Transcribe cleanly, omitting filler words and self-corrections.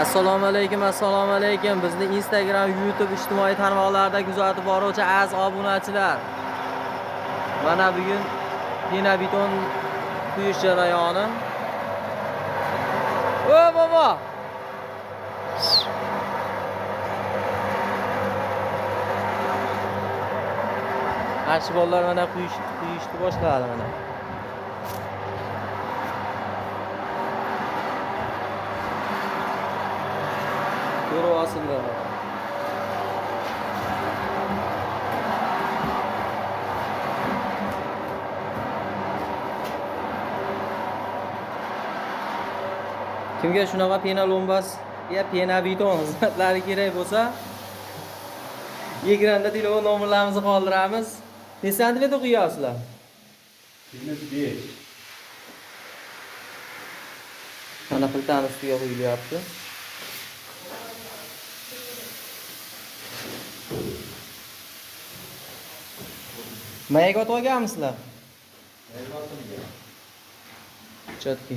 Assalomu alaykum, assalomu alaykum. Bizni Instagram, YouTube ijtimoiy tarmoqlarda kuzatib boruvchi aziz obunachilar. Mana bugun beton quyish jarayoni. O bobo. Archibollar mana quyishni boshladi mana. Ko'ryapsizlar. Kimga shunaqa pena lombas ya pena beton xizmatlari kerak bo'lsa, ekranda telefon nomerlarimizni qoldiramiz. Necha santimetr quyapsizlar? 25. Mana plitani ustiga quyilyapti. Mayaga otib olganmisizlar? Mayaga otilgan. Chatki.